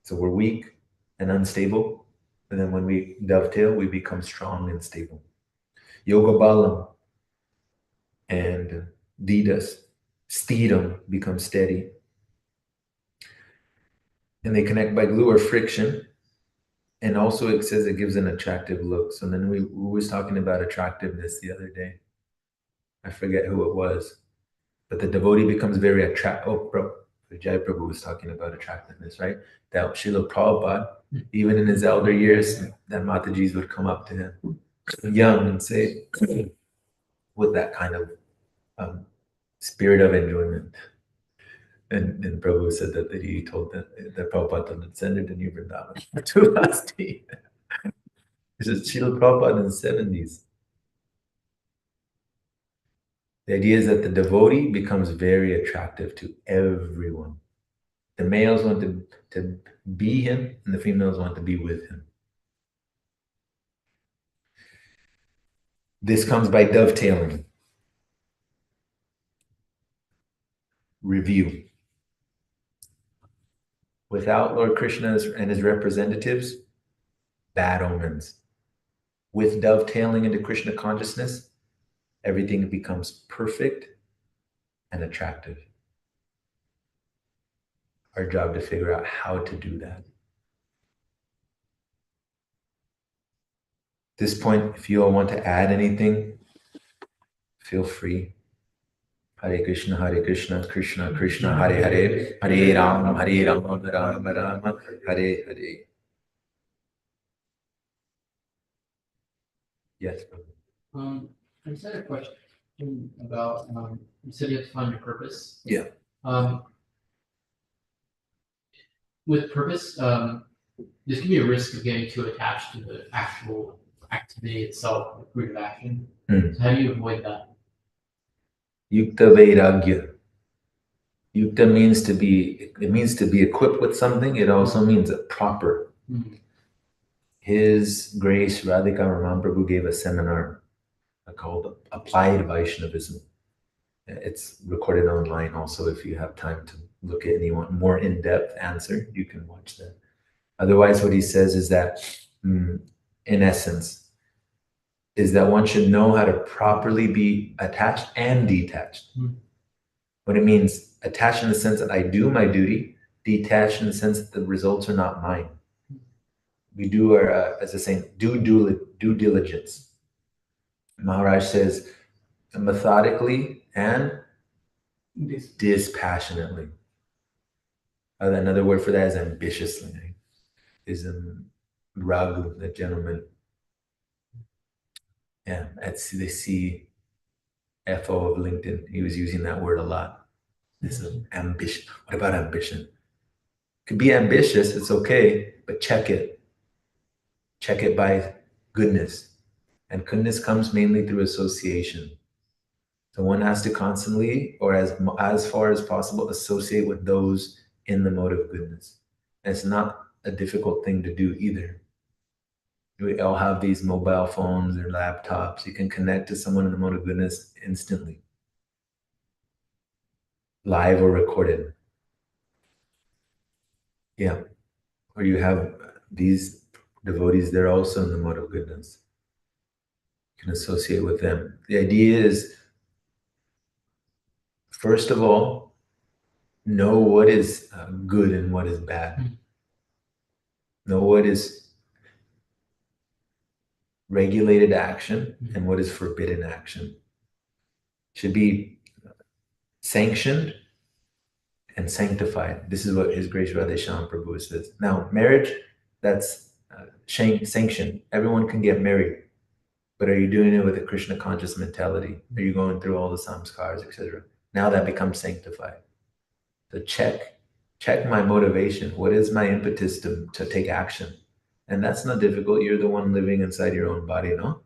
Speaker 1: So we're weak and unstable, and then when we dovetail, we become strong and stable. Yoga balam and didas, steedam, become steady. And they connect by glue or friction. And also it says it gives an attractive look. So then we was talking about attractiveness the other day. I forget who it was, but the devotee becomes very attractive. Oh, Jai Prabhu was talking about attractiveness, right? That Srila Prabhupada, even in his elder years, that Matajis would come up to him young and say, with that kind of spirit of enjoyment. And Prabhu said that he told that Prabhupada descended in Vrindavan to last day. This is Srila Prabhupada in the 70s. The idea is that the devotee becomes very attractive to everyone. The males want to be him, and the females want to be with him. This comes by dovetailing. Review. Without Lord Krishna and his representatives, bad omens. With dovetailing into Krishna consciousness, everything becomes perfect and attractive. Our job to figure out how to do that. At this point, if you all want to add anything, feel free. Hare Krishna, Krishna Krishna, Hare Hare, Hare Rama, Rama Rama, Hare Hare. Yes, Prabhu.
Speaker 3: I just had a question about, you said you have to find your purpose.
Speaker 1: Yeah.
Speaker 3: With purpose, this can be a risk of getting too attached to the actual activity itself, the root of action. So how do you avoid that?
Speaker 1: Yukta Vairagya. Yukta means to be equipped with something. It also means proper.
Speaker 3: Mm-hmm.
Speaker 1: His Grace Radhika Raman Prabhu gave a seminar called Applied Vaishnavism. It's recorded online also. If you have time to look at any more in-depth answer, you can watch that. Otherwise, what he says is that in essence, is that one should know how to properly be attached and detached. What it means, attached in the sense that I do my duty, detached in the sense that the results are not mine. We do our, as I say, due diligence. Maharaj says, methodically and dispassionately. Another word for that is ambitiously. Is Raghu, the gentleman. Yeah, at the CFO of LinkedIn, he was using that word a lot. This is ambition. What about ambition? Could be ambitious, it's okay, but check it. Check it by goodness. And goodness comes mainly through association. So one has to constantly, or as far as possible, associate with those in the mode of goodness. And it's not a difficult thing to do either. We all have these mobile phones or laptops. You can connect to someone in the mode of goodness instantly, live or recorded. Yeah. Or you have these devotees, they're also in the mode of goodness. You can associate with them. The idea is, first of all, know what is good and what is bad. Know what is regulated action and what is forbidden action. Should be sanctioned and sanctified. This is what His Grace Radheshyam Prabhu says. Now, marriage, that's sanctioned. Everyone can get married. But are you doing it with a Krishna conscious mentality? Are you going through all the samskars, etc.? Now that becomes sanctified. So check my motivation. What is my impetus to take action? And that's not difficult. You're the one living inside your own body, no?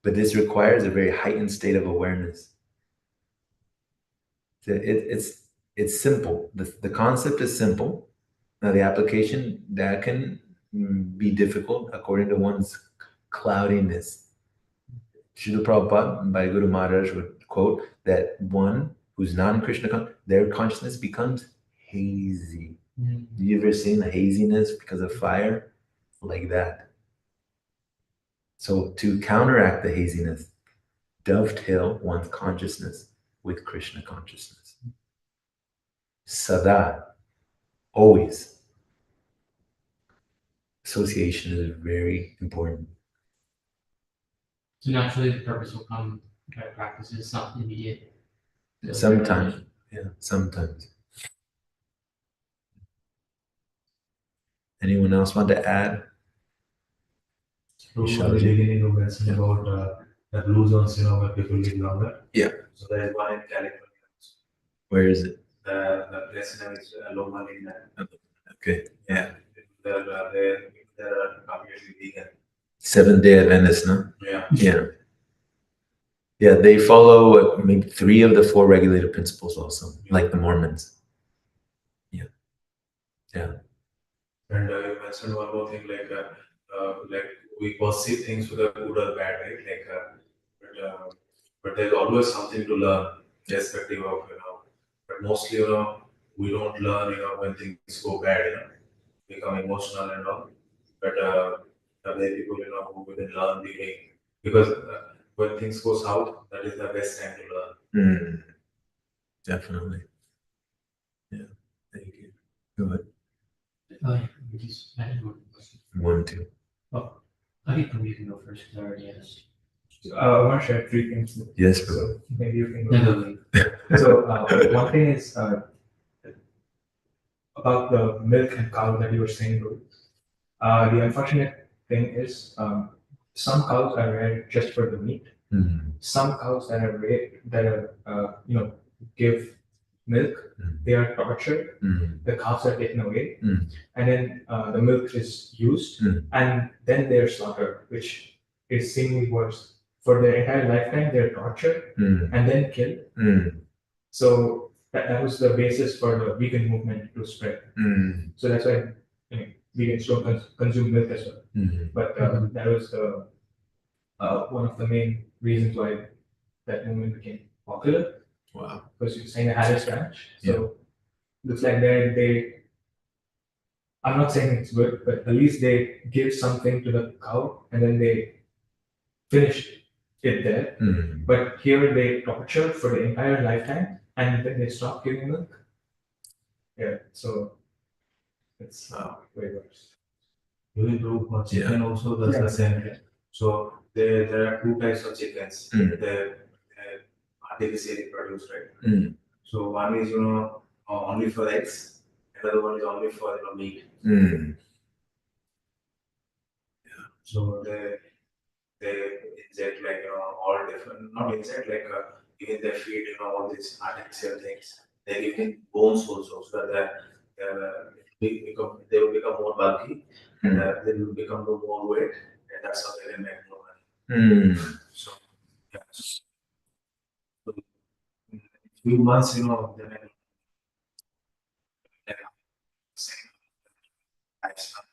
Speaker 1: But this requires a very heightened state of awareness. It's simple. The concept is simple. Now the application, that can be difficult according to one's cloudiness. Srila Prabhupada by Guru Maharaj would quote that one who's not in Krishna, their consciousness becomes hazy. You ever seen the haziness because of fire? Like that. So to counteract the haziness, dovetail one's consciousness with Krishna consciousness. Sada, always. Association is very important.
Speaker 3: So naturally, the purpose will come by practice. It's not immediate.
Speaker 1: Sometimes, yeah, sometimes. Anyone else want to add?
Speaker 4: So in the beginning, you mentioned about the blue zones, where people live longer.
Speaker 1: Yeah.
Speaker 4: So there is one in California.
Speaker 1: Where is it?
Speaker 4: The place name is Loma Linda.
Speaker 1: Okay, yeah.
Speaker 4: There are completely vegan.
Speaker 1: Seventh-day Adventists, no?
Speaker 4: Yeah.
Speaker 1: Yeah. Yeah, they follow maybe 3 of the 4 regulated principles also, like the Mormons. Yeah. Yeah.
Speaker 4: And you mentioned one more thing, like we perceive things with a good or bad, right? But there's always something to learn, irrespective of, but mostly, we don't learn, when things go bad, become emotional and all. But there are people, who will learn during, because when things go south, that is the best time to learn.
Speaker 1: Definitely. Yeah. Thank you. Go ahead.
Speaker 3: Just add one question.
Speaker 1: 1, 2.
Speaker 3: I think Prabhu, you can go first because I already asked.
Speaker 5: I want to share 3 things.
Speaker 1: Yes, bro.
Speaker 5: Maybe you can
Speaker 3: No,
Speaker 5: go. So one thing is about the milk and cow that you were saying, bro. The unfortunate thing is some cows are reared just for the meat. Some cows that are reared that are give milk, they are tortured. The calves are taken away, and then the milk is used, and then they are slaughtered, which is seemingly worse. For their entire lifetime, they're tortured and then killed. So that was the basis for the vegan movement to spread. So that's why vegans don't consume milk as well. But that was the one of the main reasons why that movement became popular.
Speaker 1: Wow.
Speaker 5: Because you're saying a Harris ranch. So looks like they I'm not saying it's good, but at least they give something to the cow and then they finish it there. But here they torture for the entire lifetime and then they stop giving milk. Yeah, so it's way worse.
Speaker 4: Even though chicken also does the same. So there are two types of chickens. They're artificially produced, right? So one is only for eggs, another one is only for meat. So they inject all different, not inject even they feed all these artificial things. They give them bones also, so that they will become more bulky and they will become more weight, and that's how they can make more money. So yeah. So, in a few months, they may same lifestyle.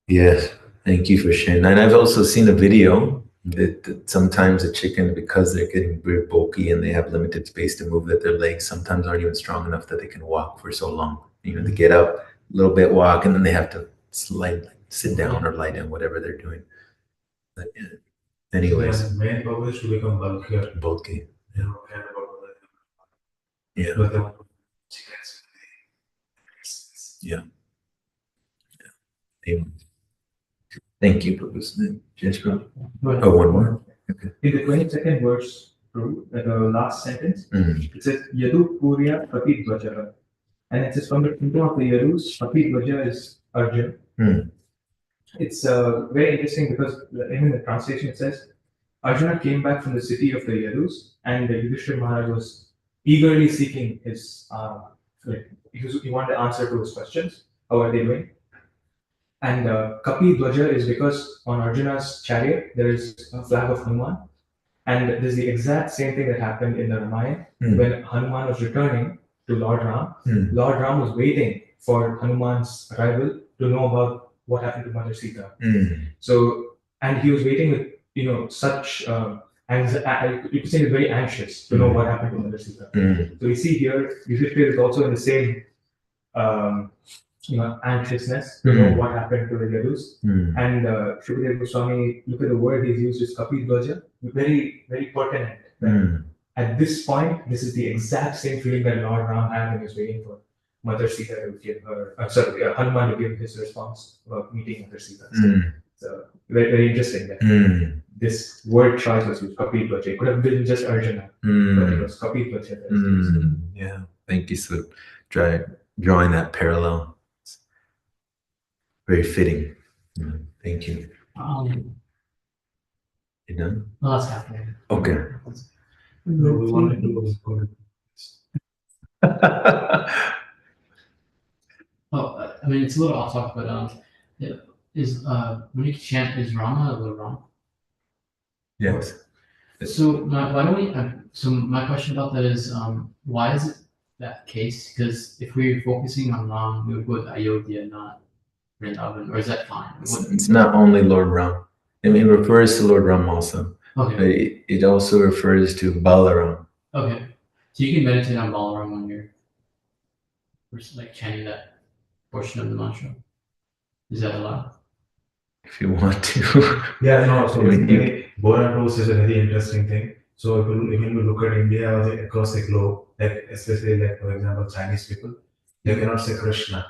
Speaker 1: Yes, thank you for sharing. And I've also seen a video that sometimes a chicken, because they're getting very bulky and they have limited space to move, that their legs sometimes aren't even strong enough that they can walk for so long. They get up a little bit, walk, and then they have to sit down or lie down, whatever they're doing. But anyways,
Speaker 4: the main purpose is to become bulkier.
Speaker 1: Bulky.
Speaker 4: Yeah.
Speaker 1: Yeah.
Speaker 4: But they want chickens.
Speaker 1: Yeah. Thank you, Prabhu. Just one more. Okay.
Speaker 5: In the 22nd verse, the last sentence, it says Yadu Purya Pati Dvajara. And it says from the kingdom of the Yadus, Pati Dvaja is Arjun. It's very interesting because in the translation it says Arjuna came back from the city of the Yadus, and the Yudhishthira Maharaj was eagerly seeking his he wanted the answer to his questions. How are they doing? And Kapi Dvaja is because on Arjuna's chariot there is a flag of Hanuman, and there's the exact same thing that happened in the Ramayana when Hanuman was returning to Lord Ram. Lord Ram was waiting for Hanuman's arrival to know about what happened to Mother Sita. So, and he was waiting with such you could say he was very anxious to know what happened to Mother Sita. So we see here Yudhishthira is also in the same anxiousness to know what happened to the Yadus. And Shukadeva Goswami, look at the word he's used is Kapi Dvaja, very, very pertinent. At this point, this is the exact same feeling that Lord Ram had when he was waiting for Mother Sita to give her, Hanuman to give his response about meeting Mother Sita. So very, very interesting that this word choice was used, Kapi Dvaja. It could have been just Arjuna, but it was Kapi Dvaja.
Speaker 1: Yeah, thank you for drawing that parallel. Very fitting. Thank you. You done?
Speaker 3: Well, that's happening.
Speaker 1: Okay.
Speaker 4: No, we wanted to go.
Speaker 3: Oh, I mean, it's a little off topic, but when you chant, is Rama a little wrong?
Speaker 1: Yes.
Speaker 3: So my question about that is, why is it that case? Because if we're focusing on Ram, we would go to Ayodhya, not Vrindavan, or is that fine?
Speaker 1: It's not only Lord Ram. I mean, it refers to Lord Ram also.
Speaker 3: Okay.
Speaker 1: But it also refers to Balaram.
Speaker 3: Okay. So you can meditate on Balaram when you're chanting that portion of the mantra. Is that allowed?
Speaker 1: If you want to.
Speaker 4: Yeah, no. So basically, Boratos is a very interesting thing. So if you look at India or across the globe, especially for example Chinese people, they cannot say Krishna.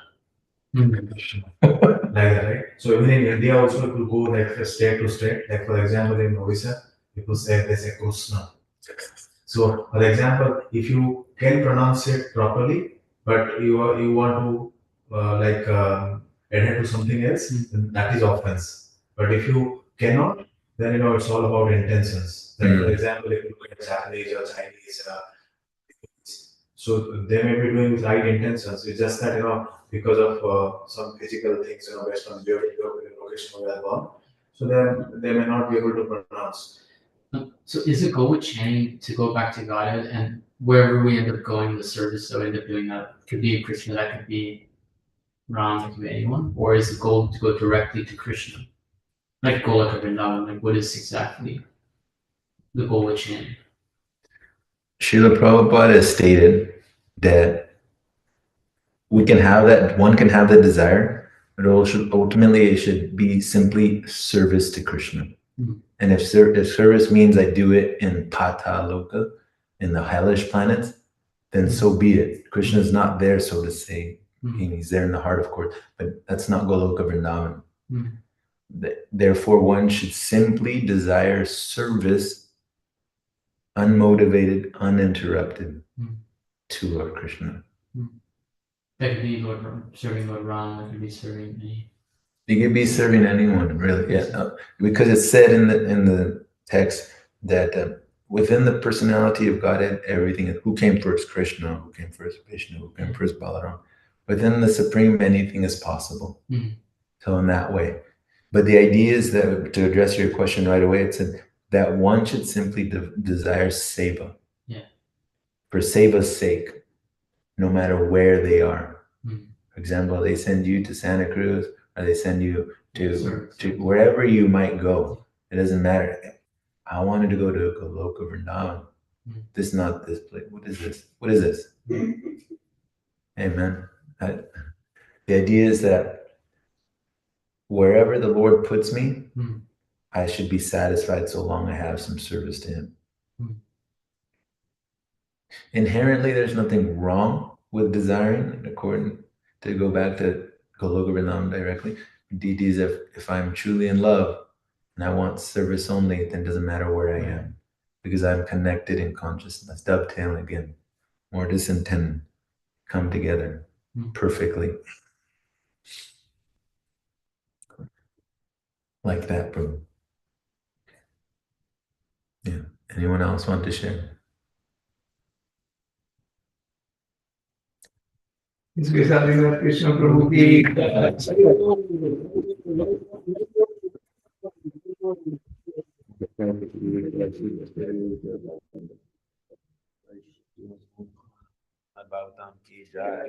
Speaker 4: Krishna. Like that, right? So even in India also, if you go state to state, for example in Odisha, people say Krishna. So for example, if you can pronounce it properly, but you want to adhere to something else, then that is offense. But if you cannot, then it's all about intentions. For example, if you look at Japanese or Chinese, so they may be doing with right intentions. It's just that because of some physical things, based on geographical location where they're born, so they may not be able to pronounce.
Speaker 3: So is the goal with chanting to go back to Godhead, and wherever we end up going in the service, so end up doing that? Could be Krishna, that could be Ram, that could be anyone, or is the goal to go directly to Krishna? Like Golaka Vrindavan, what is exactly? the goal would change.
Speaker 1: Srila Prabhupada has stated that we can have that, one can have the desire, but ultimately it should be simply service to Krishna.
Speaker 3: Mhm.
Speaker 1: And if service means I do it in Tata Loka, in the hellish planets, then so be it. Krishna is not there, so to say.
Speaker 3: Mhm.
Speaker 1: He's there in the heart, of course, but that's not Goloka Vrindavan.
Speaker 3: Mhm.
Speaker 1: Therefore, one should simply desire service, unmotivated, uninterrupted,
Speaker 3: Mhm.
Speaker 1: to Lord Krishna.
Speaker 3: That could be serving Lord Ram, that could be serving any.
Speaker 1: You could be serving anyone, really, yeah. Because it's said in the text that within the personality of Godhead, everything. Who came first, Krishna? Who came first, Vishnu? Who came first, Balaram? Within the Supreme, anything is possible.
Speaker 3: Mhm.
Speaker 1: So in that way, but the idea is that to address your question right away, it said that one should simply desire seva.
Speaker 3: Yeah.
Speaker 1: For seva's sake, no matter where they are.
Speaker 3: Mhm.
Speaker 1: For example, they send you to Santa Cruz, or they send you to
Speaker 3: Sure.
Speaker 1: wherever you might go. It doesn't matter. I wanted to go to Goloka Vrindavan.
Speaker 3: Mhm.
Speaker 1: This is not this place. What is this? What is this? Amen. The idea is that wherever the Lord puts me,
Speaker 3: Mhm.
Speaker 1: I should be satisfied so long I have some service to Him.
Speaker 3: Mhm.
Speaker 1: Inherently, there's nothing wrong with desiring, according to go back to Goloka Vrindavan directly. Deities, if I'm truly in love and I want service only, then it doesn't matter where I am because I'm connected in consciousness. Dovetail again. Mortis and ten come together perfectly. Like that, bro. Yeah. Anyone else want to share?
Speaker 5: इसके साथ Adinath Krishna Prabhu की
Speaker 1: Bhagavatam ki jai.